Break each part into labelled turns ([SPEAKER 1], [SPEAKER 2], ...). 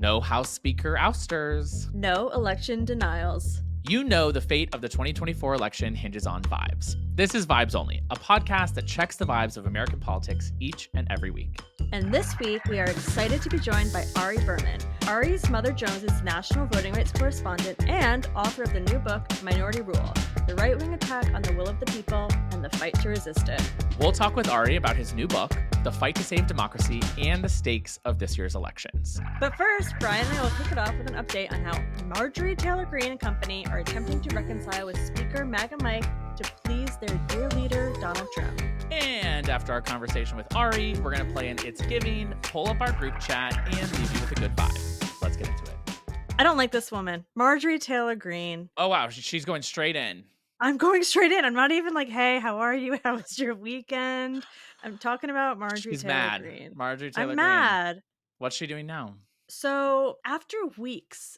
[SPEAKER 1] No House Speaker ousters.
[SPEAKER 2] No election denials.
[SPEAKER 1] You know the fate of the 2024 election hinges on vibes. This is Vibes Only, a podcast that checks the vibes of American politics each and every week.
[SPEAKER 2] And this week, we are excited to be joined by Ari Berman. Ari's Mother Jones's national voting rights correspondent and author of the new book, Minority Rule, the right-wing attack on the will of the people and the fight to resist it.
[SPEAKER 1] We'll talk with Ari about his new book, the fight to save democracy, and the stakes of this year's elections.
[SPEAKER 2] But first, Brian and I will kick it off with an update on how Marjorie Taylor Greene and company are attempting to reconcile with Speaker MAGA Mike to please their dear leader, Donald Trump.
[SPEAKER 1] And after our conversation with Ari, we're going to play an It's Giving, pull up our group chat, and leave you with a good vibe. Let's get into it.
[SPEAKER 2] I don't like this woman, Marjorie Taylor Greene.
[SPEAKER 1] Oh, wow. She's going straight in.
[SPEAKER 2] I'm going straight in. I'm not even like, hey, how are you? How was your weekend? I'm talking about Marjorie Taylor Greene.
[SPEAKER 1] Marjorie Taylor
[SPEAKER 2] I'm
[SPEAKER 1] Greene.
[SPEAKER 2] mad.
[SPEAKER 1] What's she doing now?
[SPEAKER 2] So after weeks,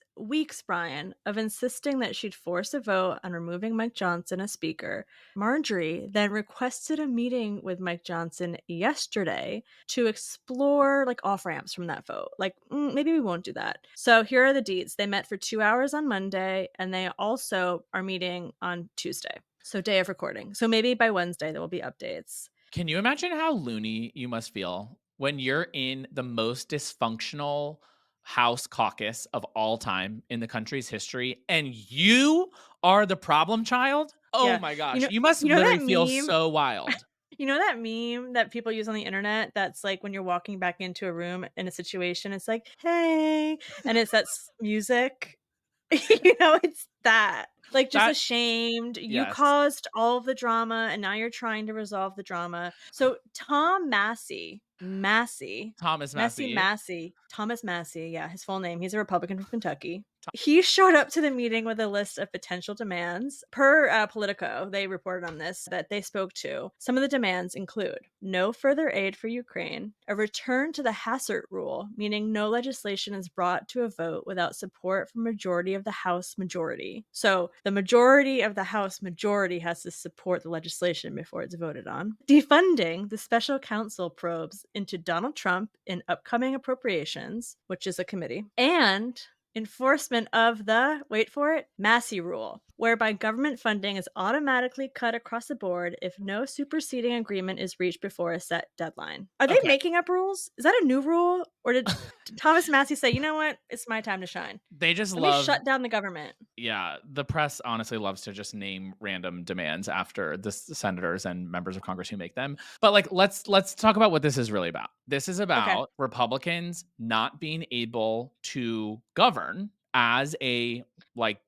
[SPEAKER 2] Brian, of insisting that she'd force a vote on removing Mike Johnson as speaker, Marjorie then requested a meeting with Mike Johnson yesterday to explore like off-ramps from that vote. Like, maybe we won't do that. So here are the deets. They met for 2 hours on Monday, and they also are meeting on Tuesday. So day of recording. So maybe by Wednesday there will be updates.
[SPEAKER 1] Can you imagine how loony you must feel when you're in the most dysfunctional House caucus of all time in the country's history and you are the problem child? Oh
[SPEAKER 2] Yeah.
[SPEAKER 1] my gosh. You must literally feel so wild.
[SPEAKER 2] You know that meme that people use on the internet that's like when you're walking back into a room in a situation, it's like, hey, and it's that music. It's that. Like just ashamed.
[SPEAKER 1] Yes.
[SPEAKER 2] You caused all of the drama and now you're trying to resolve the drama. So Thomas Massey, yeah, his full name. He's a Republican from Kentucky. He showed up to the meeting with a list of potential demands. Per Politico, they reported on this, that they spoke to. Some of the demands include no further aid for Ukraine, a return to the Hassert rule, meaning no legislation is brought to a vote without support from majority of the House majority. So the majority of the House majority has to support the legislation before it's voted on. Defunding the special counsel probes into Donald Trump in upcoming appropriations, which is a committee, and enforcement of the, wait for it, Massey rule, whereby government funding is automatically cut across the board if no superseding agreement is reached before a set deadline. Are they making up rules? Is that a new rule? Or did Thomas Massey say, you know what? It's my time to shine.
[SPEAKER 1] They just
[SPEAKER 2] Let me shut down the government.
[SPEAKER 1] Yeah, the press honestly loves to just name random demands after the senators and members of Congress who make them. But like, let's talk about what this is really about. This is about Republicans not being able to govern as a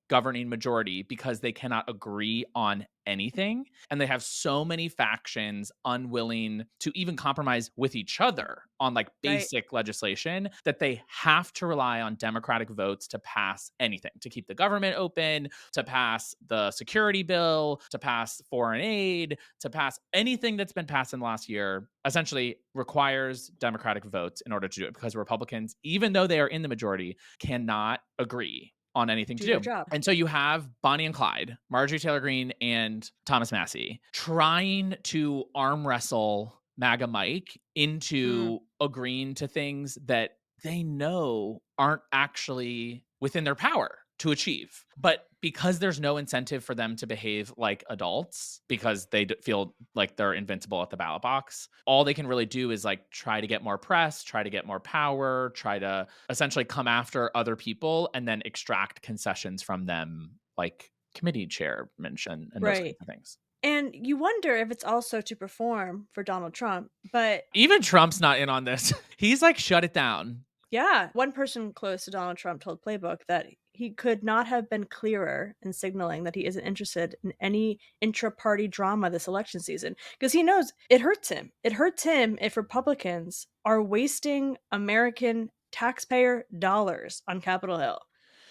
[SPEAKER 1] governing majority because they cannot agree on anything. And they have so many factions unwilling to even compromise with each other on basic legislation that they have to rely on Democratic votes to pass anything, to keep the government open, to pass the security bill, to pass foreign aid, to pass anything that's been passed in the last year. Essentially requires Democratic votes in order to do it because Republicans, even though they are in the majority, cannot agree on anything to do. And so you have Bonnie and Clyde, Marjorie Taylor Greene and Thomas Massey trying to arm wrestle MAGA Mike into agreeing to things that they know aren't actually within their power to achieve. But because there's no incentive for them to behave like adults because they feel like they're invincible at the ballot box, all they can really do is try to get more press, try to get more power, try to essentially come after other people and then extract concessions from them, like committee chairmanship and those kinds of things.
[SPEAKER 2] And you wonder if it's also to perform for Donald Trump, but
[SPEAKER 1] even Trump's not in on this. He's shut it down.
[SPEAKER 2] Yeah. One person close to Donald Trump told Playbook that he could not have been clearer in signaling that he isn't interested in any intra-party drama this election season because he knows it hurts him. It hurts him if Republicans are wasting American taxpayer dollars on Capitol Hill.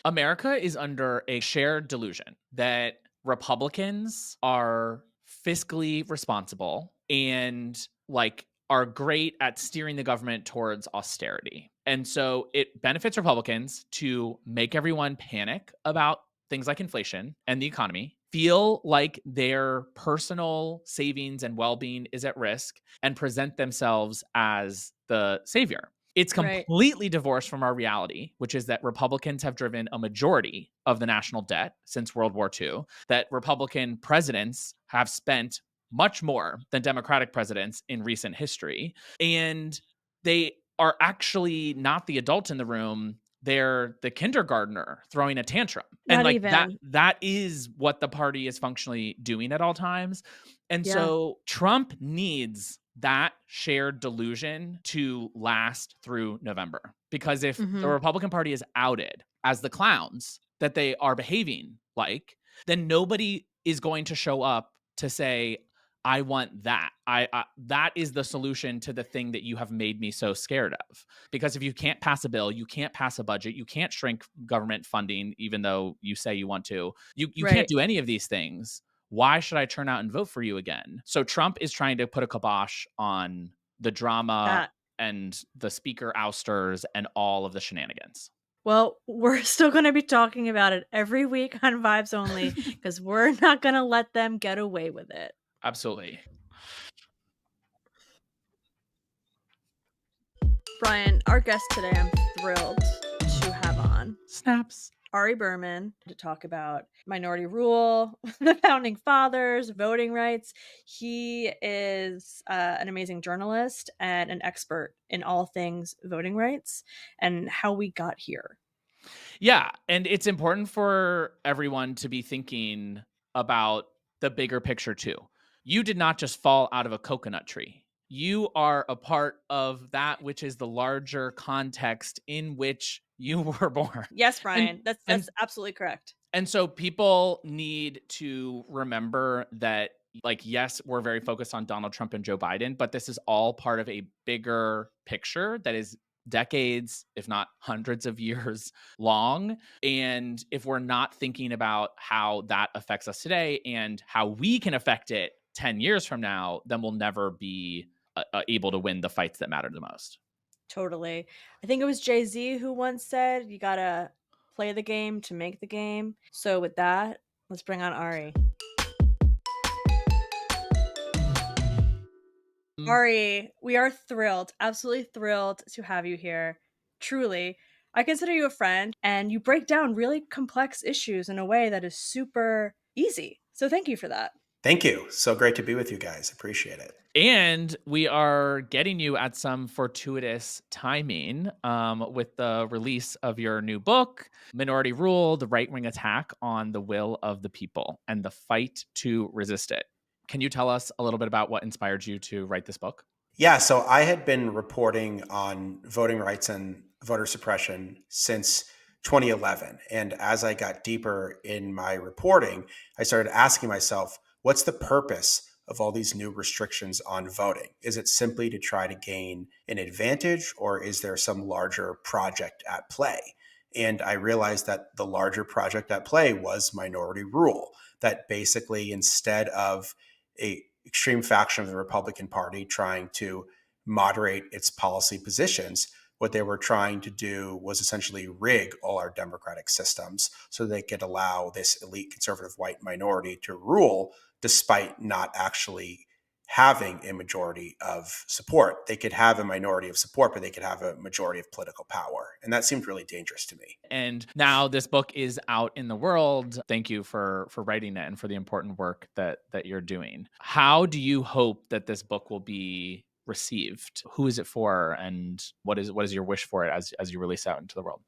[SPEAKER 1] America is under a shared delusion that Republicans are fiscally responsible and are great at steering the government towards austerity. And so it benefits Republicans to make everyone panic about things like inflation and the economy, feel like their personal savings and well-being is at risk, and present themselves as the savior. It's
[SPEAKER 2] Right.
[SPEAKER 1] completely divorced from our reality, which is that Republicans have driven a majority of the national debt since World War II, that Republican presidents have spent much more than Democratic presidents in recent history. And they are actually not the adult in the room. They're the kindergartner throwing a tantrum. And
[SPEAKER 2] Not
[SPEAKER 1] like that
[SPEAKER 2] even.
[SPEAKER 1] that is what the party is functionally doing at all times. And
[SPEAKER 2] Yeah.
[SPEAKER 1] so Trump needs that shared delusion to last through November. Because if the
[SPEAKER 2] Mhm.
[SPEAKER 1] Republican Party is outed as the clowns that they are behaving like, then nobody is going to show up to say, I want that. That is the solution to the thing that you have made me so scared of. Because if you can't pass a bill, you can't pass a budget, you can't shrink government funding, even though you say you want to. You can't
[SPEAKER 2] Right.
[SPEAKER 1] do any of these things. Why should I turn out and vote for you again? So Trump is trying to put a kibosh on the drama
[SPEAKER 2] That.
[SPEAKER 1] and the speaker ousters and all of the shenanigans.
[SPEAKER 2] Well, we're still going to be talking about it every week on Vibes Only because we're not going to let them get away with it.
[SPEAKER 1] Absolutely.
[SPEAKER 2] Brian, our guest today, I'm thrilled to have on
[SPEAKER 1] Snaps.
[SPEAKER 2] Ari Berman to talk about minority rule, the founding fathers, voting rights. He is an amazing journalist and an expert in all things voting rights and how we got here.
[SPEAKER 1] Yeah, and it's important for everyone to be thinking about the bigger picture too. You did not just fall out of a coconut tree. You are a part of that which is the larger context in which you were born.
[SPEAKER 2] Yes,
[SPEAKER 1] And
[SPEAKER 2] Brian, that's
[SPEAKER 1] and
[SPEAKER 2] absolutely correct.
[SPEAKER 1] and so people need to remember that, like, yes, we're very focused on Donald Trump and Joe Biden, but this is all part of a bigger picture that is decades, if not hundreds of years long. And if we're not thinking about how that affects us today and how we can affect it 10 years from now, then we'll never be able to win the fights that matter the most.
[SPEAKER 2] Totally. I think it was Jay-Z who once said, you gotta play the game to make the game. So with that, let's bring on Ari.
[SPEAKER 1] Mm.
[SPEAKER 2] Ari, we are thrilled, absolutely thrilled to have you here. Truly. I consider you a friend, and you break down really complex issues in a way that is super easy. So thank you for that.
[SPEAKER 3] Thank you. So great to be with you guys. Appreciate it.
[SPEAKER 1] And we are getting you at some fortuitous timing with the release of your new book, Minority Rule, The Right Wing Attack on the Will of the People and the Fight to Resist It. Can you tell us a little bit about what inspired you to write this book?
[SPEAKER 3] Yeah, so I had been reporting on voting rights and voter suppression since 2011. And as I got deeper in my reporting, I started asking myself, what's the purpose of all these new restrictions on voting? Is it simply to try to gain an advantage, or is there some larger project at play? And I realized that the larger project at play was minority rule, that basically instead of a extreme faction of the Republican Party trying to moderate its policy positions, what they were trying to do was essentially rig all our democratic systems so they could allow this elite conservative white minority to rule despite not actually having a majority of support. They could have a minority of support, but they could have a majority of political power. And that seemed really dangerous to me.
[SPEAKER 1] And now this book is out in the world. Thank you for writing it and for the important work that you're doing. How do you hope that this book will be received? Who is it for, and what is your wish for it as you release out into the world?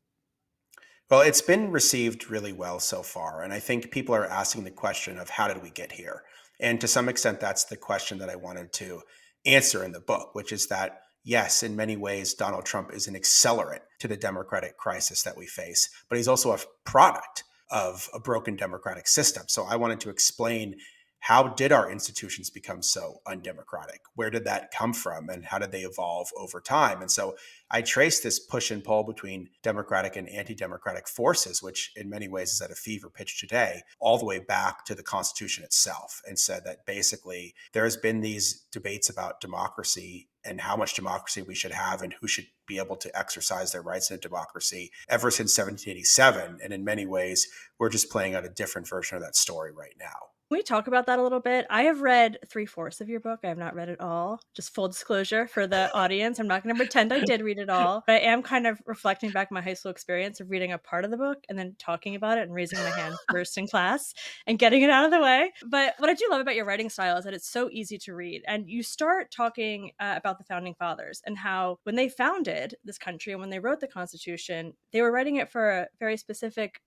[SPEAKER 3] Well, it's been received really well so far. And I think people are asking the question of how did we get here? And to some extent, that's the question that I wanted to answer in the book, which is that, yes, in many ways, Donald Trump is an accelerant to the democratic crisis that we face, but he's also a product of a broken democratic system. So I wanted to explain, how did our institutions become so undemocratic? Where did that come from? And how did they evolve over time? And so I traced this push and pull between democratic and anti-democratic forces, which in many ways is at a fever pitch today, all the way back to the Constitution itself, and said that basically there has been these debates about democracy and how much democracy we should have and who should be able to exercise their rights in a democracy ever since 1787. And in many ways, we're just playing out a different version of that story right now.
[SPEAKER 2] Can we talk about that a little bit? I have read 3/4 of your book. I have not read it all. Just full disclosure for the audience. I'm not going to pretend I did read it all. But I am kind of reflecting back my high school experience of reading a part of the book and then talking about it and raising my hand first in class and getting it out of the way. But what I do love about your writing style is that it's so easy to read. And you start talking about the founding fathers and how when they founded this country and when they wrote the Constitution, they were writing it for a very specific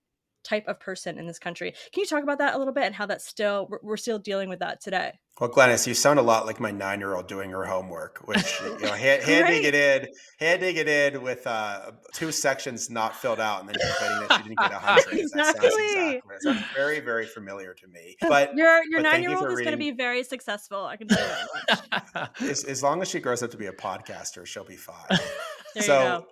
[SPEAKER 2] type of person in this country. Can you talk about that a little bit and how that's still, we're still dealing with that today?
[SPEAKER 3] Well, Glennis, you sound a lot like my 9-year-old doing her homework, which handing
[SPEAKER 2] Right.
[SPEAKER 3] it in with 2 sections not filled out, and then complaining that she didn't get 100. That sounds
[SPEAKER 2] Exactly.
[SPEAKER 3] exactly. It sounds very, very familiar to me. But
[SPEAKER 2] Your
[SPEAKER 3] but thank you
[SPEAKER 2] 9-year-old
[SPEAKER 3] for
[SPEAKER 2] is going to
[SPEAKER 3] reading.
[SPEAKER 2] be very successful. I can tell you that much.
[SPEAKER 3] As long as she grows up to be a podcaster, she'll be fine.
[SPEAKER 2] There you
[SPEAKER 3] So
[SPEAKER 2] go.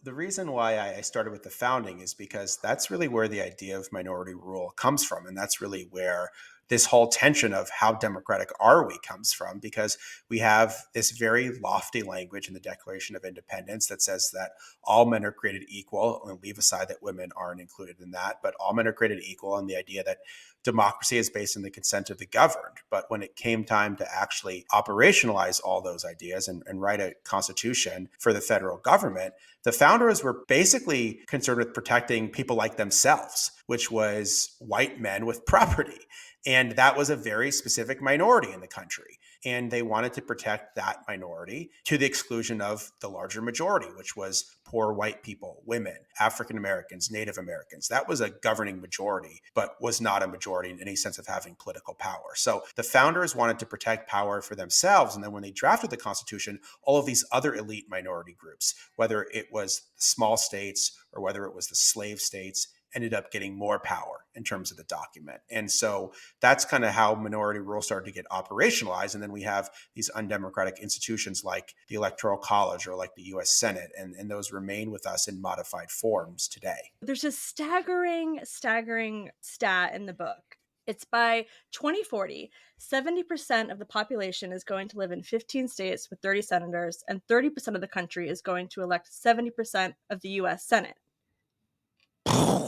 [SPEAKER 3] the reason why I started with the founding is because that's really where the idea of minority rule comes from. And that's really where this whole tension of how democratic are we comes from, because we have this very lofty language in the Declaration of Independence that says that all men are created equal, and leave aside that women aren't included in that, but all men are created equal, and the idea that democracy is based on the consent of the governed. But when it came time to actually operationalize all those ideas and write a constitution for the federal government, the founders were basically concerned with protecting people like themselves, which was white men with property. And that was a very specific minority in the country. And they wanted to protect that minority to the exclusion of the larger majority, which was poor white people, women, African Americans, Native Americans. That was a governing majority, but was not a majority in any sense of having political power. So the founders wanted to protect power for themselves. And then when they drafted the Constitution, all of these other elite minority groups, whether it was the small states or whether it was the slave states, ended up getting more power in terms of the document. And so that's kind of how minority rule started to get operationalized. And then we have these undemocratic institutions like the Electoral College or like the US Senate, and those remain with us in modified forms today.
[SPEAKER 2] There's a staggering stat in the book. It's by 2040, 70% of the population is going to live in 15 states with 30 senators, and 30% of the country is going to elect 70% of the US Senate.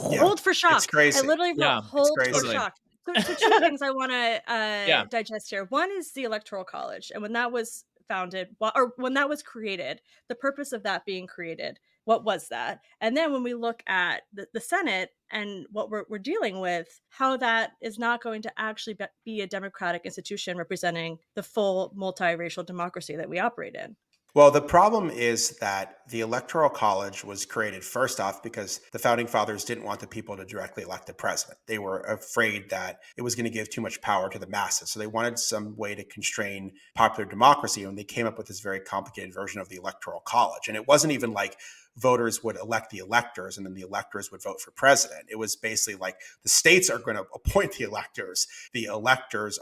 [SPEAKER 3] Yeah,
[SPEAKER 2] Hold for
[SPEAKER 3] it's
[SPEAKER 2] shock. I
[SPEAKER 3] crazy.
[SPEAKER 2] literally wrote
[SPEAKER 1] Yeah,
[SPEAKER 3] It's
[SPEAKER 2] hold for
[SPEAKER 3] crazy.
[SPEAKER 1] totally.
[SPEAKER 2] shock. So two things I want to
[SPEAKER 1] Yeah.
[SPEAKER 2] digest here. One is the Electoral College, and when that was founded, or when that was created, the purpose of that being created, what was that? And then when we look at the Senate and what we're dealing with, how that is not going to actually be a democratic institution representing the full multiracial democracy that we operate in.
[SPEAKER 3] Well, the problem is that the Electoral College was created first off because the founding fathers didn't want the people to directly elect the president. They were afraid that it was going to give too much power to the masses. So they wanted some way to constrain popular democracy. And they came up with this very complicated version of the Electoral College. And it wasn't even like voters would elect the electors and then the electors would vote for president. It was basically like the states are going to appoint the electors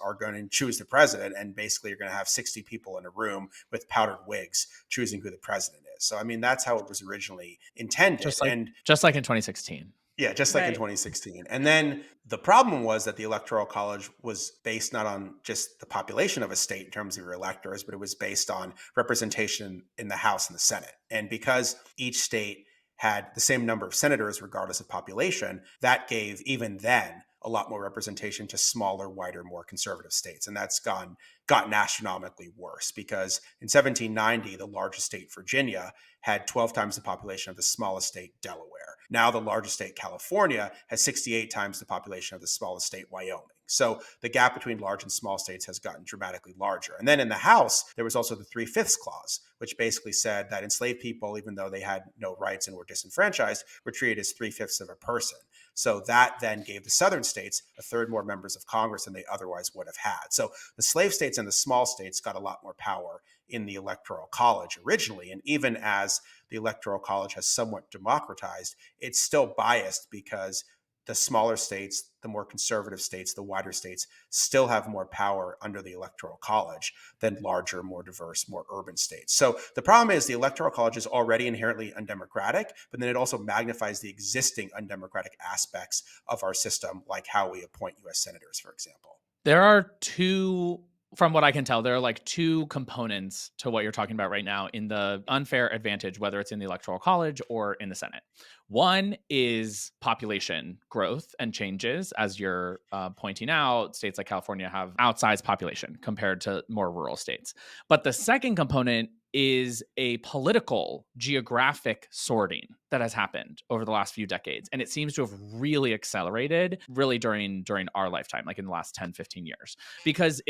[SPEAKER 3] are going to choose the president, and basically you're going to have 60 people in a room with powdered wigs choosing who the president is. So I mean that's how it was originally intended. And
[SPEAKER 1] Just like in 2016.
[SPEAKER 3] yeah, just like in
[SPEAKER 2] Right.
[SPEAKER 3] 2016. And then the problem was that the Electoral College was based not on just the population of a state in terms of your electors, but it was based on representation in the House and the Senate. And because each state had the same number of senators, regardless of population, that gave even then a lot more representation to smaller, whiter, more conservative states. And that's gotten astronomically worse because in 1790, the largest state, Virginia, had 12 times the population of the smallest state, Delaware. Now the largest state, California, has 68 times the population of the smallest state, Wyoming. So the gap between large and small states has gotten dramatically larger. And then in the House, there was also the 3/5 clause, which basically said that enslaved people, even though they had no rights and were disenfranchised, were treated as 3/5 of a person. So that then gave the southern states a third more members of Congress than they otherwise would have had. So the slave states and the small states got a lot more power in the Electoral College originally. And even as the Electoral College has somewhat democratized, it's still biased because the smaller states, the more conservative states, the wider states still have more power under the Electoral College than larger, more diverse, more urban states. So the problem is the Electoral College is already inherently undemocratic, but then it also magnifies the existing undemocratic aspects of our system, like how we appoint US senators, for example.
[SPEAKER 1] There are two from what I can tell, there are like two components to what you're talking about right now in the unfair advantage, whether it's in the Electoral College or in the Senate. One is population growth and changes. As you're pointing out, states like California have outsized population compared to more rural states. But the second component is a political geographic sorting that has happened over the last few decades. And it seems to have really accelerated really during our lifetime, like in the last 10, 15 years. Because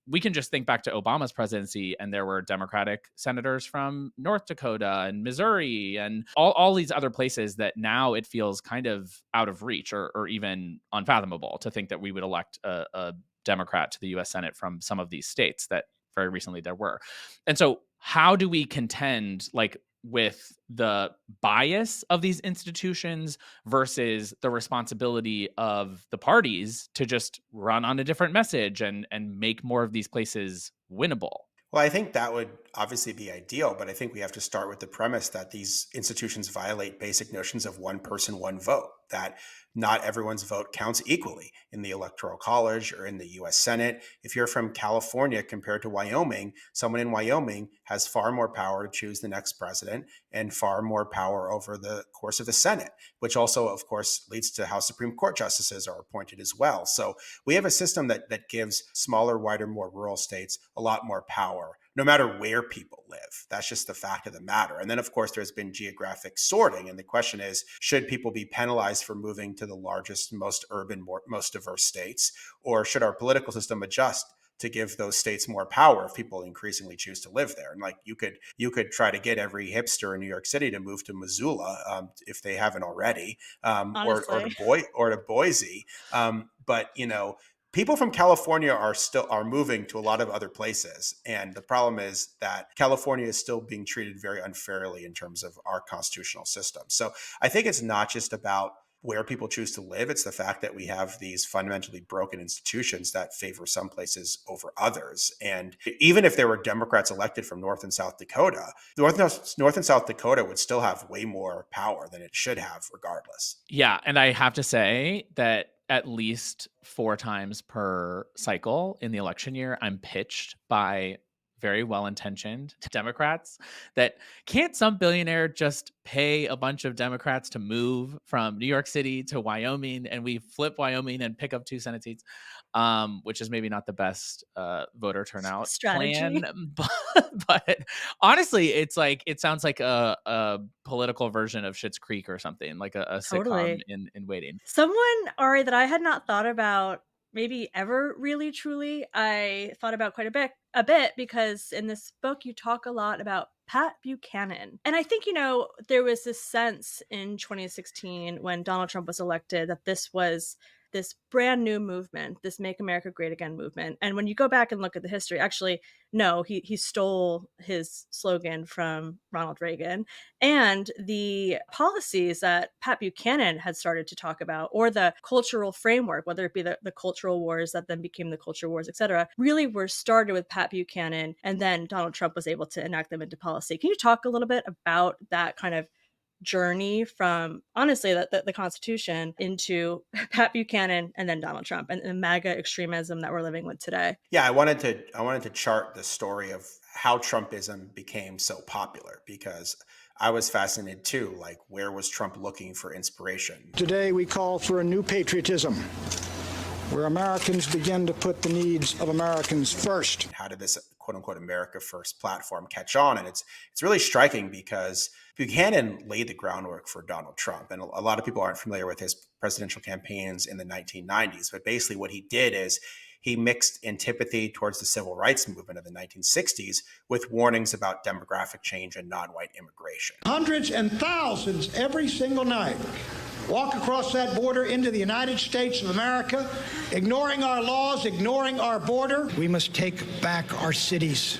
[SPEAKER 1] we can just think back to Obama's presidency, and there were Democratic senators from North Dakota and Missouri and all these other places that now it feels kind of out of reach or even unfathomable to think that we would elect a Democrat to the US Senate from some of these states that very recently there were. And so how do we contend like with the bias of these institutions versus the responsibility of the parties to just run on a different message and make more of these places winnable?
[SPEAKER 3] Well, I think that would obviously be ideal, but I think we have to start with the premise that these institutions violate basic notions of one person, one vote, that not everyone's vote counts equally in the Electoral College or in the US Senate. If you're from California compared to Wyoming, someone in Wyoming has far more power to choose the next president and far more power over the course of the Senate, which also, of course, leads to how Supreme Court justices are appointed as well. So we have a system that gives smaller, wider, more rural states a lot more power, no matter where people live. That's just the fact of the matter. And then, of course, there's been geographic sorting. And the question is, should people be penalized for moving to the largest, most urban, most diverse states? Or should our political system adjust to give those states more power if people increasingly choose to live there? And like you could try to get every hipster in New York City to move to Missoula if they haven't already, or to Boise. But people from California are moving to a lot of other places. And the problem is that California is still being treated very unfairly in terms of our constitutional system. So I think it's not just about where people choose to live. It's the fact that we have these fundamentally broken institutions that favor some places over others. And even if there were Democrats elected from North and South Dakota, North and South Dakota would still have way more power than it should have regardless.
[SPEAKER 1] Yeah. And I have to say that at least 4 times per cycle in the election year, I'm pitched by very well-intentioned Democrats that can't some billionaire just pay a bunch of Democrats to move from New York City to Wyoming and we flip Wyoming and pick up 2 Senate seats, which is maybe not the best voter turnout
[SPEAKER 2] strategy
[SPEAKER 1] plan. But honestly, it sounds like a political version of Schitt's Creek or something, like a
[SPEAKER 2] Totally.
[SPEAKER 1] sitcom in waiting.
[SPEAKER 2] Someone, Ari, that I had not thought about maybe ever really truly, I thought about quite a bit because in this book you talk a lot about Pat Buchanan. And I think, there was this sense in 2016 when Donald Trump was elected that this was this brand new movement, this Make America Great Again movement. And when you go back and look at the history, actually, no, he stole his slogan from Ronald Reagan. And the policies that Pat Buchanan had started to talk about, or the cultural framework, whether it be the cultural wars that then became the culture wars, et cetera, really were started with Pat Buchanan. And then Donald Trump was able to enact them into policy. Can you talk a little bit about that kind of journey from honestly the Constitution into Pat Buchanan and then Donald Trump and the MAGA extremism that we're living with today?
[SPEAKER 3] Yeah, I wanted to chart the story of how Trumpism became so popular because I was fascinated too. Like, where was Trump looking for inspiration?
[SPEAKER 4] Today we call for a new patriotism, where Americans begin to put the needs of Americans first.
[SPEAKER 3] How did this quote-unquote America First platform catch on? And it's really striking because Buchanan laid the groundwork for Donald Trump. And a lot of people aren't familiar with his presidential campaigns in the 1990s. But basically what he did is he mixed antipathy towards the civil rights movement of the 1960s with warnings about demographic change and non-white immigration.
[SPEAKER 4] Hundreds and thousands every single night walk across that border into the United States of America, ignoring our laws, ignoring our border. We must take back our cities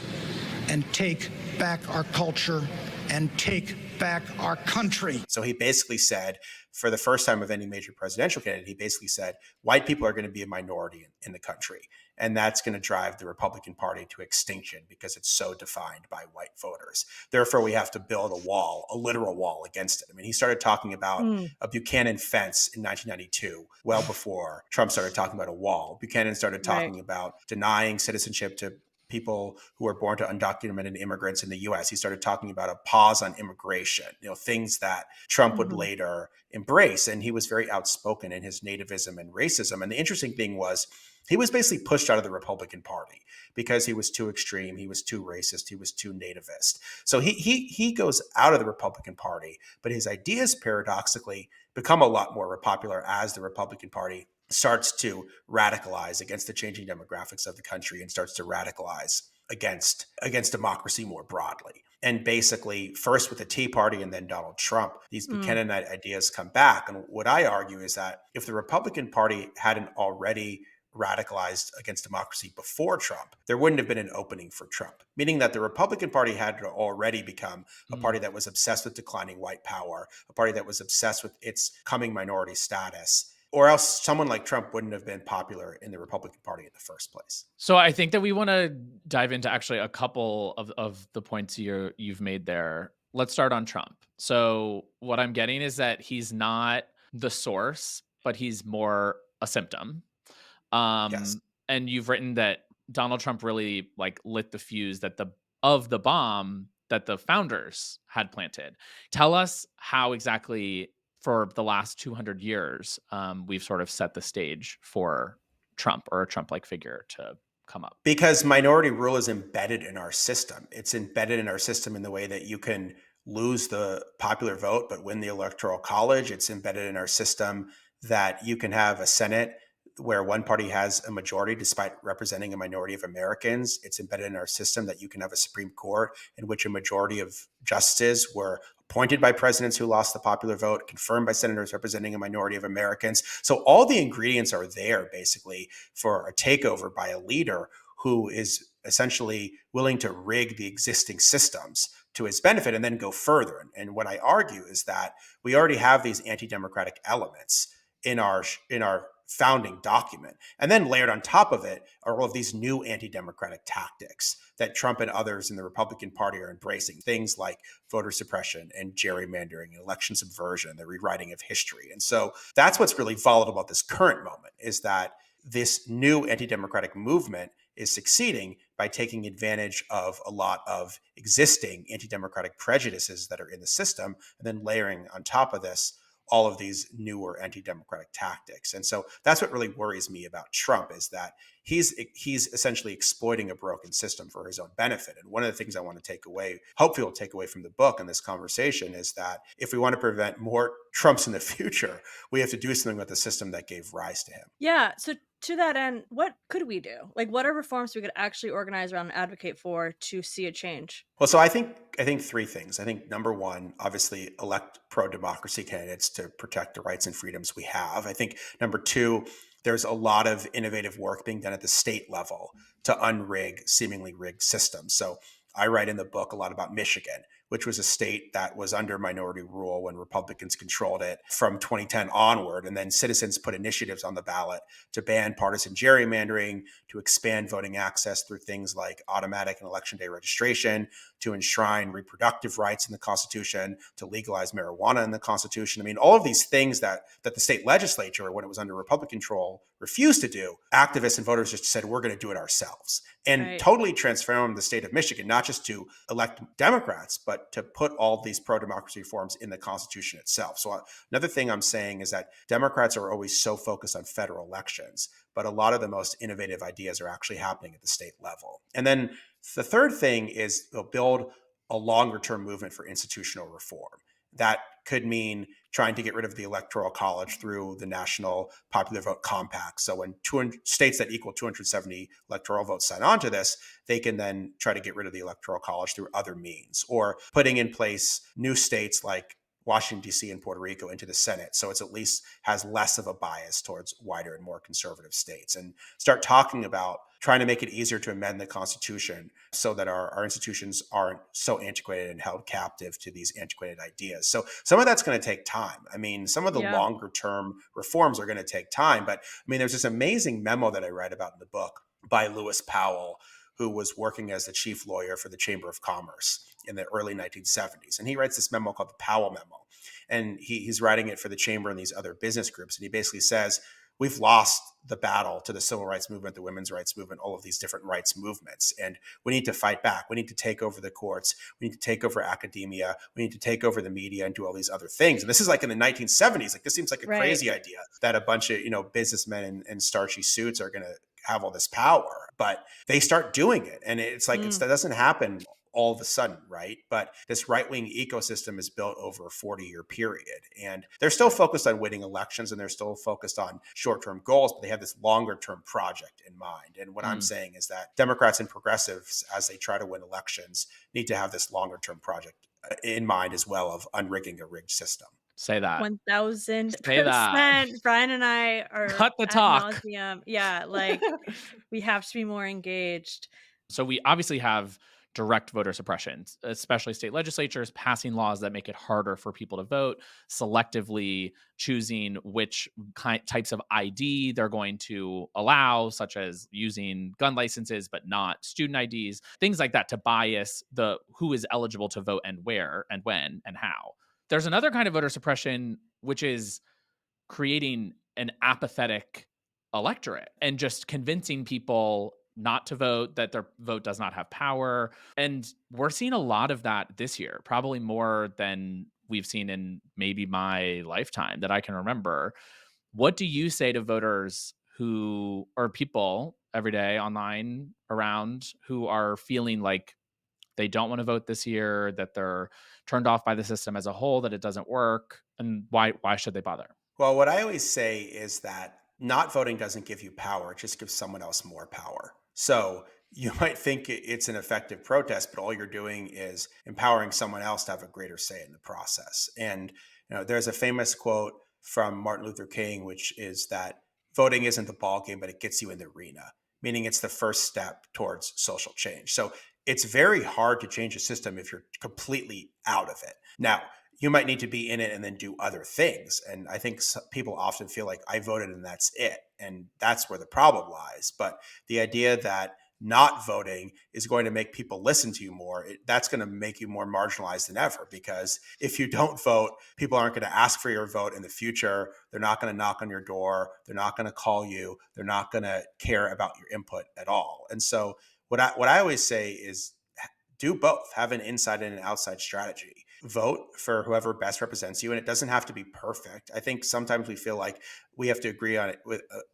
[SPEAKER 4] and take back our culture and take take back our country.
[SPEAKER 3] So he basically said, for the first time of any major presidential candidate, he basically said, white people are going to be a minority in the country. And that's going to drive the Republican Party to extinction because it's so defined by white voters. Therefore, we have to build a wall, a literal wall against it. I mean, he started talking about a Buchanan fence in 1992, well before Trump started talking about a wall. Buchanan started talking about denying citizenship to people who are born to undocumented immigrants in the US. He started talking about a pause on immigration, things that Trump would later embrace. And he was very outspoken in his nativism and racism. And the interesting thing was, he was basically pushed out of the Republican Party because he was too extreme, he was too racist, he was too nativist. So he goes out of the Republican Party, but his ideas paradoxically become a lot more popular as the Republican Party starts to radicalize against the changing demographics of the country and starts to radicalize against democracy more broadly. And basically, first with the Tea Party and then Donald Trump, these Buchananite ideas come back. And what I argue is that if the Republican Party hadn't already radicalized against democracy before Trump, there wouldn't have been an opening for Trump, meaning that the Republican Party had to already become a party that was obsessed with declining white power, a party that was obsessed with its coming minority status, or else someone like Trump wouldn't have been popular in the Republican Party in the first place.
[SPEAKER 1] So I think that we want to dive into actually a couple of the points you've made there. Let's start on Trump. So what I'm getting is that he's not the source, but he's more a symptom.
[SPEAKER 3] Yes.
[SPEAKER 1] And you've written that Donald Trump really lit the fuse of the bomb that the founders had planted. Tell us how exactly, for the last 200 years, we've sort of set the stage for Trump or a Trump-like figure to come up.
[SPEAKER 3] Because minority rule is embedded in our system. It's embedded in our system in the way that you can lose the popular vote but win the Electoral College. It's embedded in our system that you can have a Senate where one party has a majority despite representing a minority of Americans. It's embedded in our system that you can have a Supreme Court in which a majority of justices were appointed by presidents who lost the popular vote, confirmed by senators representing a minority of Americans. So all the ingredients are there basically for a takeover by a leader who is essentially willing to rig the existing systems to his benefit and then go further. And what I argue is that we already have these anti-democratic elements in our founding document. And then layered on top of it are all of these new anti-democratic tactics that Trump and others in the Republican Party are embracing. Things like voter suppression and gerrymandering and election subversion, the rewriting of history. And so that's what's really volatile about this current moment, is that this new anti-democratic movement is succeeding by taking advantage of a lot of existing anti-democratic prejudices that are in the system, and then layering on top of this all of these newer anti-democratic tactics. And so that's what really worries me about Trump, is that he's essentially exploiting a broken system for his own benefit. And one of the things I want to take away, hopefully we'll take away from the book and this conversation, is that if we want to prevent more Trumps in the future, we have to do something with the system that gave rise to him.
[SPEAKER 2] Yeah. So to that end, what could we do? What are reforms we could actually organize around and advocate for to see a change?
[SPEAKER 3] Well, so I think three things. I think number one, obviously elect pro-democracy candidates to protect the rights and freedoms we have. I think number two, there's a lot of innovative work being done at the state level to unrig seemingly rigged systems. So I write in the book a lot about Michigan, which was a state that was under minority rule when Republicans controlled it from 2010 onward. And then citizens put initiatives on the ballot to ban partisan gerrymandering, to expand voting access through things like automatic and election day registration, to enshrine reproductive rights in the Constitution, to legalize marijuana in the Constitution. I mean, all of these things that the state legislature, when it was under Republican control, refused to do, activists and voters just said, we're going to do it ourselves. And totally transformed the state of Michigan, not just to elect Democrats, but to put all these pro-democracy reforms in the Constitution itself. So another thing I'm saying is that Democrats are always so focused on federal elections, but a lot of the most innovative ideas are actually happening at the state level. And then the third thing is they'll build a longer-term movement for institutional reform. That could mean trying to get rid of the Electoral College through the National Popular Vote Compact. So when states that equal 270 electoral votes sign on to this, they can then try to get rid of the Electoral College through other means, or putting in place new states like Washington, D.C. and Puerto Rico into the Senate. So it's at least has less of a bias towards wider and more conservative states, and start talking about trying to make it easier to amend the Constitution so that our institutions aren't so antiquated and held captive to these antiquated ideas. So some of that's going to take time. I mean, some of the longer term reforms are going to take time. But I mean, there's this amazing memo that I read about in the book by Lewis Powell, who was working as the chief lawyer for the Chamber of Commerce in the early 1970s. And he writes this memo called the Powell Memo. And he's writing it for the Chamber and these other business groups. And he basically says, we've lost the battle to the civil rights movement, the women's rights movement, all of these different rights movements. And we need to fight back. We need to take over the courts. We need to take over academia. We need to take over the media and do all these other things. And this is like in the 1970s. Like, this seems like a crazy idea that a bunch of, businessmen in starchy suits are going to have all this power, but they start doing it. And it's like, that doesn't happen all of a sudden, right? But this right-wing ecosystem is built over a 40-year period. And they're still focused on winning elections, and they're still focused on short-term goals, but they have this longer-term project in mind. And what I'm saying is that Democrats and progressives, as they try to win elections, need to have this longer-term project in mind as well, of unrigging a rigged system.
[SPEAKER 1] Say that.
[SPEAKER 2] 1000%. Brian and I are
[SPEAKER 1] cut the talk.
[SPEAKER 2] Yeah, like we have to be more engaged.
[SPEAKER 1] So we obviously have direct voter suppression, especially state legislatures passing laws that make it harder for people to vote, selectively choosing which types of ID they're going to allow, such as using gun licenses but not student IDs, things like that, to bias who is eligible to vote and where and when and how. There's another kind of voter suppression, which is creating an apathetic electorate and just convincing people not to vote, that their vote does not have power. And we're seeing a lot of that this year, probably more than we've seen in maybe my lifetime that I can remember. What do you say to voters or people every day online around who are feeling like they don't want to vote this year, that they're turned off by the system as a whole, that it doesn't work, and why should they bother?
[SPEAKER 3] Well, what I always say is that not voting doesn't give you power. It just gives someone else more power. So you might think it's an effective protest, but all you're doing is empowering someone else to have a greater say in the process. And there's a famous quote from Martin Luther King, which is that voting isn't the ball game, but it gets you in the arena, meaning it's the first step towards social change. So it's very hard to change a system if you're completely out of it. Now, you might need to be in it and then do other things. And I think people often feel like I voted and that's it. And that's where the problem lies. But the idea that not voting is going to make people listen to you more, that's going to make you more marginalized than ever. Because if you don't vote, people aren't going to ask for your vote in the future. They're not going to knock on your door. They're not going to call you. They're not going to care about your input at all. And so what I always say is do both. Have an inside and an outside strategy. Vote for whoever best represents you, and it doesn't have to be perfect. I think sometimes we feel like we have to agree on it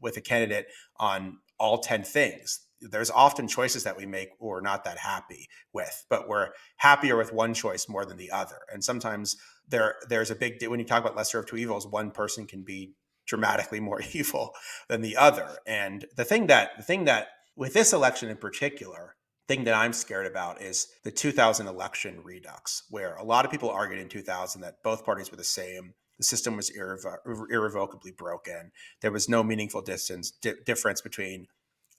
[SPEAKER 3] with a candidate on all 10 things. There's often choices that we make we're not that happy with, but we're happier with one choice more than the other. And sometimes there's a big, when you talk about lesser of two evils, one person can be dramatically more evil than the other. And the thing that with this election in particular, thing that I'm scared about is the 2000 election redux, where a lot of people argued in 2000 that both parties were the same. The system was irrevocably broken. There was no meaningful difference between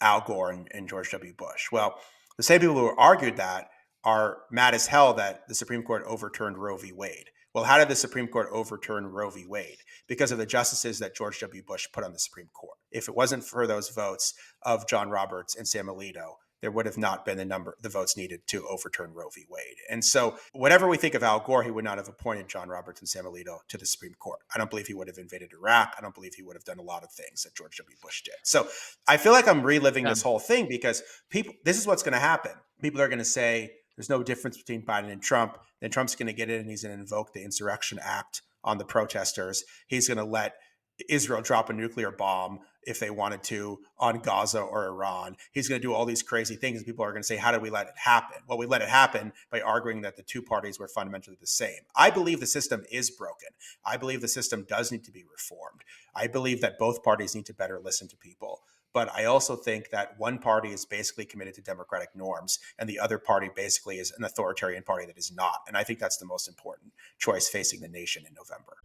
[SPEAKER 3] Al Gore and George W. Bush. Well, the same people who argued that are mad as hell that the Supreme Court overturned Roe v. Wade. Well, how did the Supreme Court overturn Roe v. Wade? Because of the justices that George W. Bush put on the Supreme Court. If it wasn't for those votes of John Roberts and Sam Alito, there would have not been the votes needed to overturn Roe v. Wade. And so whatever we think of Al Gore, he would not have appointed John Roberts and Sam Alito to the Supreme Court. I don't believe he would have invaded Iraq. I don't believe he would have done a lot of things that George W. Bush did. So I feel like I'm reliving this whole thing because this is what's going to happen. People are going to say there's no difference between Biden and Trump. Then Trump's going to get in and he's going to invoke the Insurrection Act on the protesters. He's going to let Israel drop a nuclear bomb if they wanted to on Gaza or Iran. He's going to do all these crazy things. And people are going to say, how did we let it happen? Well, we let it happen by arguing that the two parties were fundamentally the same. I believe the system is broken. I believe the system does need to be reformed. I believe that both parties need to better listen to people. But I also think that one party is basically committed to democratic norms and the other party basically is an authoritarian party that is not. And I think that's the most important choice facing the nation in November.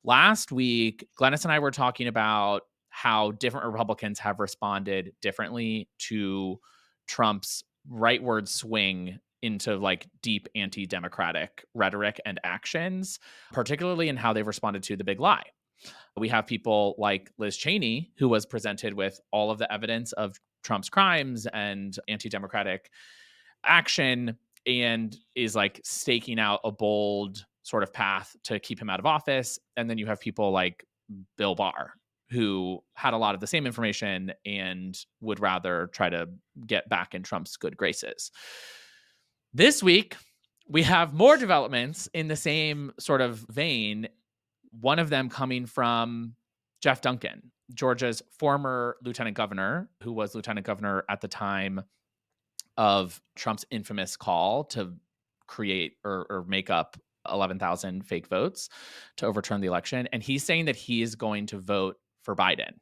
[SPEAKER 1] Last week, Glennis and I were talking about how different Republicans have responded differently to Trump's rightward swing into like deep anti-democratic rhetoric and actions, particularly in how they've responded to the big lie. We have people like Liz Cheney, who was presented with all of the evidence of Trump's crimes and anti-democratic action and is like staking out a bold sort of path to keep him out of office. And then you have people like Bill Barr, who had a lot of the same information and would rather try to get back in Trump's good graces. This week, we have more developments in the same sort of vein, one of them coming from Jeff Duncan, Georgia's former lieutenant governor, who was lieutenant governor at the time of Trump's infamous call to create or make up 11,000 fake votes to overturn the election. And he's saying that he is going to vote for Biden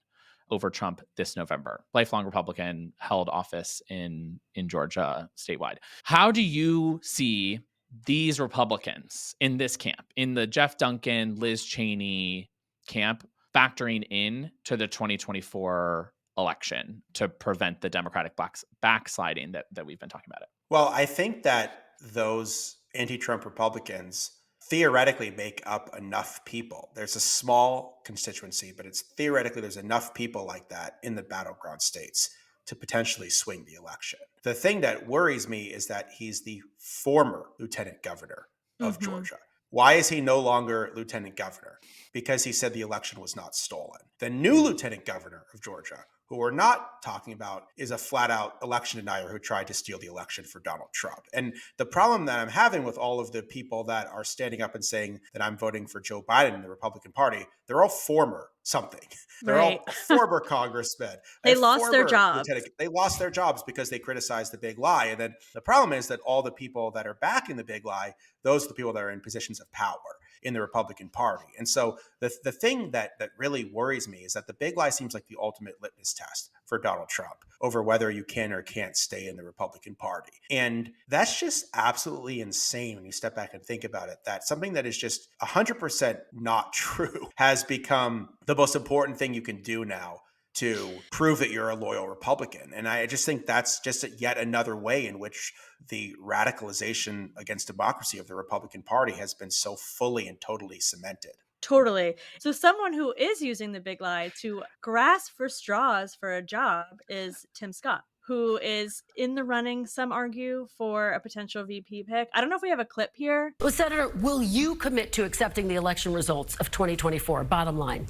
[SPEAKER 1] over Trump this November. Lifelong Republican, held office in Georgia statewide. How do you see these Republicans in this camp, in the Jeff Duncan, Liz Cheney camp, factoring in to the 2024 election to prevent the Democratic backsliding that we've been talking about it?
[SPEAKER 3] Well, I think that those anti-Trump Republicans theoretically make up enough people. There's a small constituency, but it's theoretically there's enough people like that in the battleground states to potentially swing the election. The thing that worries me is that he's the former lieutenant governor of Georgia. Why is he no longer lieutenant governor? Because he said the election was not stolen. The new lieutenant governor of Georgia, who we're not talking about, is a flat out election denier who tried to steal the election for Donald Trump. And the problem that I'm having with all of the people that are standing up and saying that I'm voting for Joe Biden in the Republican Party, they're all former something. They're all former congressmen.
[SPEAKER 2] They lost their jobs.
[SPEAKER 3] They lost their jobs because they criticized the big lie. And then the problem is that all the people that are backing the big lie, those are the people that are in positions of power in the Republican Party. And so the thing that really worries me is that the big lie seems like the ultimate litmus test for Donald Trump over whether you can or can't stay in the Republican Party. And that's just absolutely insane when you step back and think about it, that something that is just 100% not true has become the most important thing you can do now to prove that you're a loyal Republican. And I just think that's just yet another way in which the radicalization against democracy of the Republican Party has been so fully and totally cemented.
[SPEAKER 2] Totally. So someone who is using the big lie to grasp for straws for a job is Tim Scott, who is in the running, some argue, for a potential VP pick. I don't know if we have a clip here.
[SPEAKER 5] Well, Senator, will you commit to accepting the election results of 2024? Bottom line.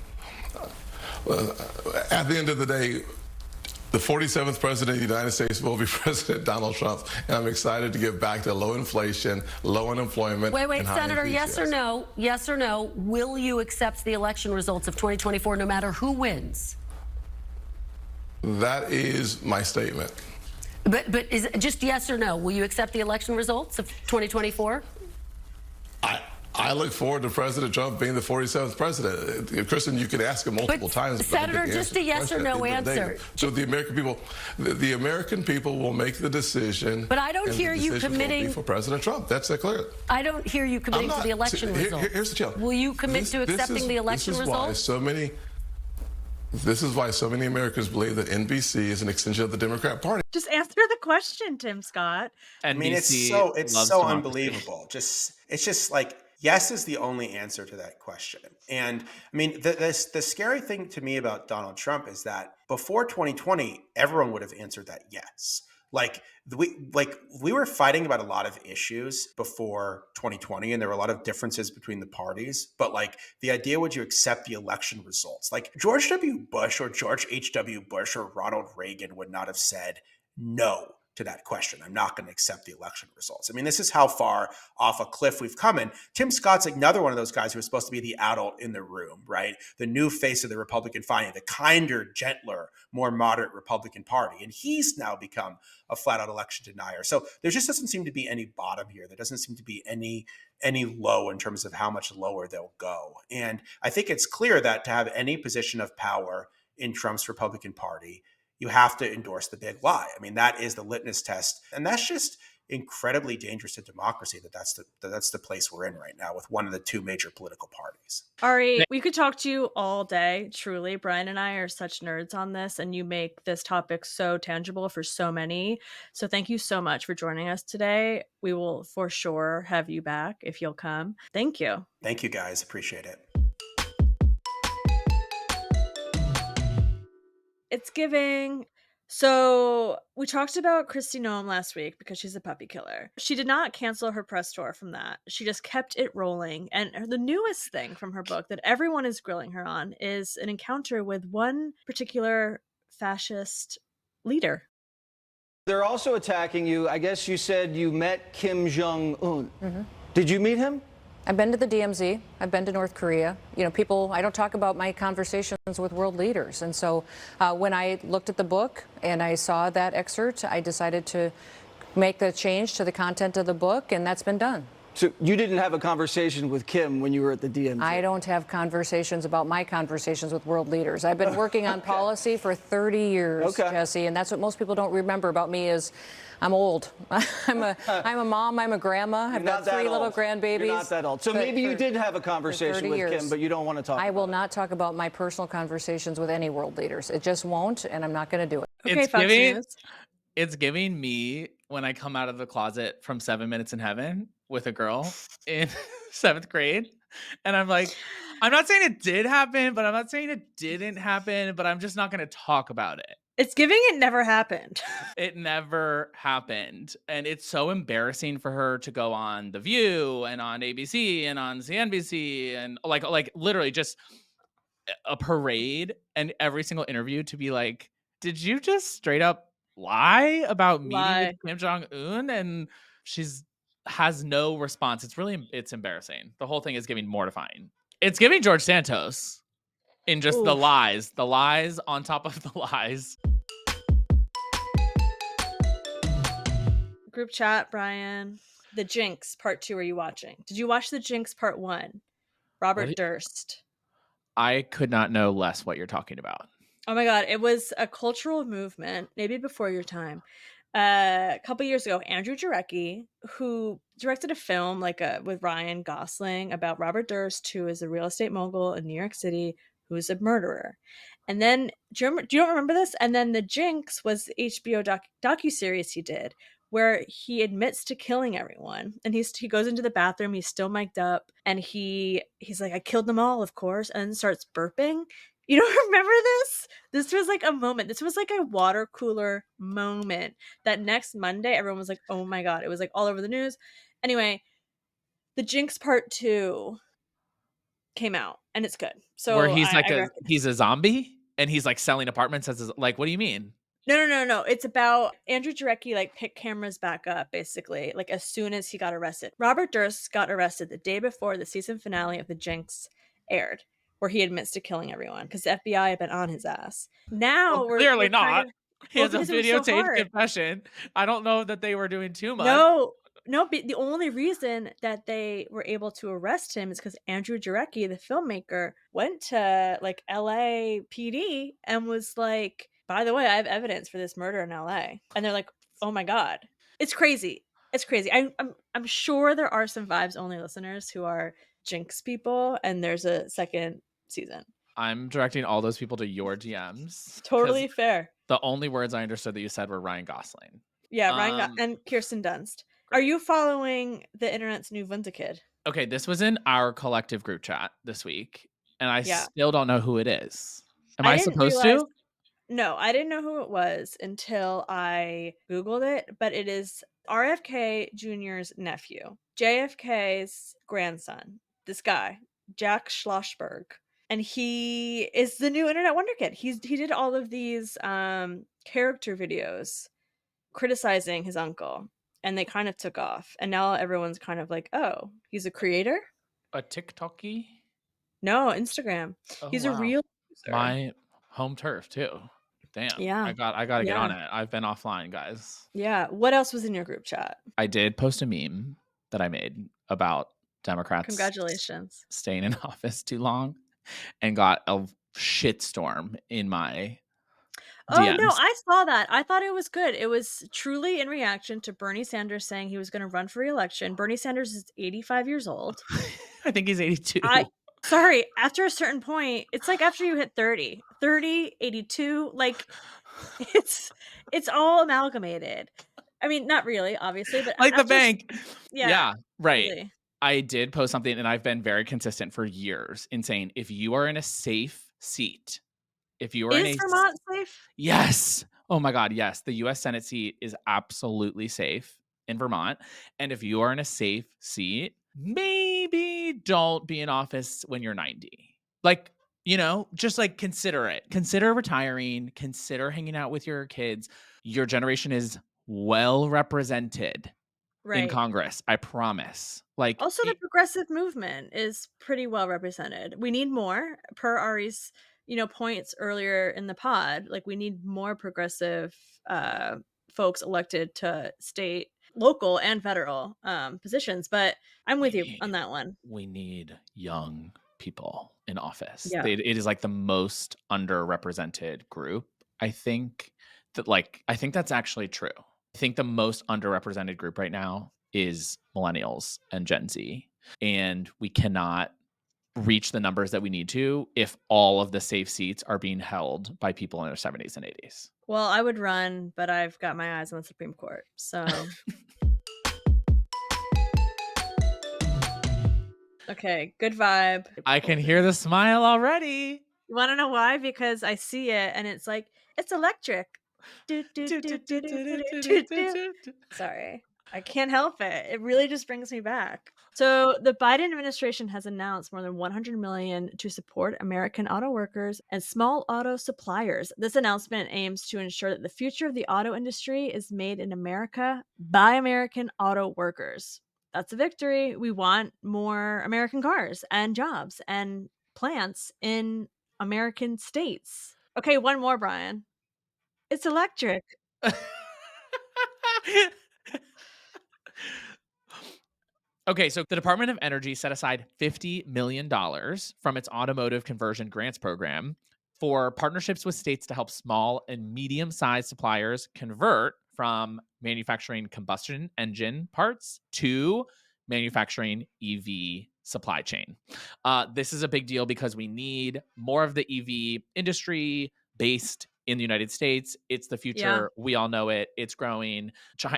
[SPEAKER 6] Well, at the end of the day, the 47th president of the United States will be President Donald Trump, and I'm excited to get back to low inflation, low unemployment.
[SPEAKER 5] Wait, Senator, yes or no? Yes or no? Will you accept the election results of 2024 no matter who wins?
[SPEAKER 6] That is my statement.
[SPEAKER 5] But is it just yes or no? Will you accept the election results of 2024?
[SPEAKER 6] I look forward to President Trump being the 47th president. Kristen, you could ask him multiple times.
[SPEAKER 5] Senator, just a yes or no answer.
[SPEAKER 6] So the American people will make the decision.
[SPEAKER 5] But I don't hear you committing
[SPEAKER 6] for President Trump. That's clear.
[SPEAKER 5] I don't hear you committing to the election results.
[SPEAKER 6] Here's the challenge.
[SPEAKER 5] Will you commit to accepting the election results?
[SPEAKER 6] This is why so many Americans believe that NBC is an extension of the Democrat Party.
[SPEAKER 2] Just answer the question, Tim Scott.
[SPEAKER 3] I mean, it's so unbelievable. It's just like, yes is the only answer to that question. And I mean, the scary thing to me about Donald Trump is that before 2020, everyone would have answered that yes. We were fighting about a lot of issues before 2020, and there were a lot of differences between the parties. But like the idea, would you accept the election results? Like George W. Bush or George H.W. Bush or Ronald Reagan would not have said no to that question. I'm not going to accept the election results. I mean, this is how far off a cliff we've come. And Tim Scott's another one of those guys who was supposed to be the adult in the room, right? The new face of the Republican Party, the kinder, gentler, more moderate Republican Party. And he's now become a flat out election denier. So there just doesn't seem to be any bottom here. There doesn't seem to be any low in terms of how much lower they'll go. And I think it's clear that to have any position of power in Trump's Republican Party, you have to endorse the big lie. I mean, that is the litmus test. And that's just incredibly dangerous to democracy, that's the place we're in right now with one of the two major political parties.
[SPEAKER 2] Ari, we could talk to you all day. Truly, Brian and I are such nerds on this, and you make this topic so tangible for so many. So thank you so much for joining us today. We will for sure have you back if you'll come. Thank you.
[SPEAKER 3] Thank you, guys. Appreciate it.
[SPEAKER 2] It's giving. So we talked about Kristi Noem last week because she's a puppy killer. She did not cancel her press tour from that. She just kept it rolling. And the newest thing from her book that everyone is grilling her on is an encounter with one particular fascist leader.
[SPEAKER 7] They're also attacking you. I guess you said you met Kim Jong-un. Mm-hmm. Did you meet him?
[SPEAKER 8] I've been to the DMZ. I've been to North Korea. You know, I don't talk about my conversations with world leaders. And so when I looked at the book and I saw that excerpt, I decided to make the change to the content of the book, and that's been done.
[SPEAKER 7] So you didn't have a conversation with Kim when you were at the DMZ?
[SPEAKER 8] I don't have conversations about my conversations with world leaders. I've been working on policy for 30 years, Jesse, and that's what most people don't remember about me is I'm old. I'm a mom. I'm a grandma. I've got 3 little grandbabies.
[SPEAKER 7] You're not that old. So maybe you did have a conversation with Kim, but you don't want to talk about it.
[SPEAKER 8] I will not talk about my personal conversations with any world leaders. It just won't, and I'm not going to do it.
[SPEAKER 2] Okay,
[SPEAKER 1] it's giving me when I come out of the closet from 7 Minutes in Heaven with a girl in 7th grade. And I'm like, I'm not saying it did happen, but I'm not saying it didn't happen, but I'm just not going to talk about it.
[SPEAKER 2] It's giving it never happened.
[SPEAKER 1] It never happened. And it's so embarrassing for her to go on The View and on ABC and on CNBC and like literally just a parade and every single interview to be like, did you just straight up lie about meeting with Kim Jong-un? And has no response. It's embarrassing. The whole thing is giving mortifying. It's giving George Santos in just the lies on top of the lies.
[SPEAKER 2] Group chat, Brian. The Jinx Part 2 are you watching? Did you watch The Jinx Part 1? Robert Durst.
[SPEAKER 1] I could not know less what you're talking about.
[SPEAKER 2] Oh my God. It was a cultural movement, maybe before your time. A couple years ago, Andrew Jarecki, who directed a film with Ryan Gosling about Robert Durst, who is a real estate mogul in New York City, who's a murderer. And then, do you remember this? And then The Jinx was the HBO docuseries he did, where he admits to killing everyone. And he goes into the bathroom, he's still mic'd up, and he's like, I killed them all, of course, and then starts burping. You don't remember this? This was like a moment. This was like a water cooler moment that next Monday, everyone was like, oh my God. It was like all over the news. Anyway, The Jinx Part 2 came out and it's good. So
[SPEAKER 1] where he's he's a zombie and he's like selling apartments as like, what do you mean?
[SPEAKER 2] No. It's about Andrew Jarecki picked cameras back up basically as soon as he got arrested. Robert Durst got arrested the day before the season finale of The Jinx aired, where he admits to killing everyone because the FBI had been on his ass. Now we're
[SPEAKER 1] clearly not. He has a
[SPEAKER 2] videotaped
[SPEAKER 1] confession. I don't know that they were doing too much.
[SPEAKER 2] No. The only reason that they were able to arrest him is because Andrew Jarecki, the filmmaker, went to LA PD and was like, by the way, I have evidence for this murder in LA. And they're like, oh my God. It's crazy. It's crazy. I'm sure there are some Vibes Only listeners who are Jinx people, and there's a second season.
[SPEAKER 1] I'm directing all those people to your DMs.
[SPEAKER 2] Totally fair.
[SPEAKER 1] The only words I understood that you said were Ryan Gosling.
[SPEAKER 2] Yeah, Ryan and Kirsten Dunst. Are you following the internet's new Wunderkid?
[SPEAKER 1] Okay, this was in our collective group chat this week, and I still don't know who it is. Am I supposed to?
[SPEAKER 2] No, I didn't know who it was until I Googled it, but it is RFK Jr.'s nephew, JFK's grandson, this guy, Jack Schlossberg. And he is the new internet Wunderkid. He did all of these character videos criticizing his uncle, and they kind of took off. And now everyone's kind of like, oh, he's a creator?
[SPEAKER 1] A TikToky?
[SPEAKER 2] No, Instagram.
[SPEAKER 1] Oh
[SPEAKER 2] He's a
[SPEAKER 1] wow.
[SPEAKER 2] real user.
[SPEAKER 1] My home turf too. Damn.
[SPEAKER 2] Yeah.
[SPEAKER 1] I gotta get on
[SPEAKER 2] Yeah.
[SPEAKER 1] it. I've been offline, guys.
[SPEAKER 2] Yeah. What else was in your group chat?
[SPEAKER 1] I did post a meme that I made about Democrats
[SPEAKER 2] Congratulations.
[SPEAKER 1] staying in office too long and got a shitstorm in my
[SPEAKER 2] Oh, no,
[SPEAKER 1] DMs.
[SPEAKER 2] I saw that. I thought it was good. It was truly in reaction to Bernie Sanders saying he was going to run for re-election. Bernie Sanders is 85 years old.
[SPEAKER 1] I think he's 82.
[SPEAKER 2] Sorry, after a certain point, it's like after you hit 30, 82, like it's all amalgamated. I mean, not really, obviously, but
[SPEAKER 1] Like the
[SPEAKER 2] after
[SPEAKER 1] bank.
[SPEAKER 2] yeah,
[SPEAKER 1] right.
[SPEAKER 2] really.
[SPEAKER 1] I did post something and I've been very consistent for years in saying if you are in a safe seat, if you are in
[SPEAKER 2] Is
[SPEAKER 1] a
[SPEAKER 2] Vermont safe?
[SPEAKER 1] Yes. Oh my God. Yes. The US Senate seat is absolutely safe in Vermont. And if you are in a safe seat, maybe don't be in office when you're 90. Like, just like consider it. Consider retiring, consider hanging out with your kids. Your generation is well represented in
[SPEAKER 2] Right.
[SPEAKER 1] Congress. I promise. Like,
[SPEAKER 2] Also, the progressive movement is pretty well represented. We need more, per Ari's, points earlier in the pod. Like, we need more progressive folks elected to state, local, and federal positions. But I'm with you on that one.
[SPEAKER 1] we need young people in office.
[SPEAKER 2] Yeah.
[SPEAKER 1] It is like the most underrepresented group. I think that's actually true. I think the most underrepresented group right now is millennials and Gen Z. And we cannot reach the numbers that we need to if all of the safe seats are being held by people in their 70s and 80s.
[SPEAKER 2] Well, I would run, but I've got my eyes on the Supreme Court. So okay, good vibe.
[SPEAKER 1] I can hear the smile already.
[SPEAKER 2] You want to know why? Because I see it and it's like, it's electric. Sorry, I can't help it. It really just brings me back. So the Biden administration has announced more than $100 million to support American auto workers and small auto suppliers. This announcement aims to ensure that the future of the auto industry is made in America by American auto workers. That's a victory. We want more American cars and jobs and plants in American states. Okay, one more, Brian. It's electric.
[SPEAKER 1] Okay, so the Department of Energy set aside $50 million from its automotive conversion grants program for partnerships with states to help small and medium-sized suppliers convert from manufacturing combustion engine parts to manufacturing EV supply chain. This is a big deal because we need more of the EV industry based in the United States. It's the future.
[SPEAKER 2] Yeah.
[SPEAKER 1] We all know it. It's growing.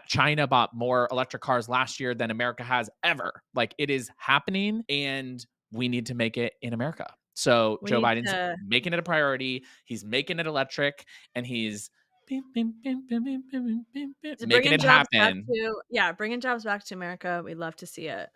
[SPEAKER 1] China bought more electric cars last year than America has ever. Like, it is happening, and we need to make it in America. So Joe Biden's making it a priority. He's making it electric, and he's making it happen.
[SPEAKER 2] Bringing jobs back to America. We'd love to see it.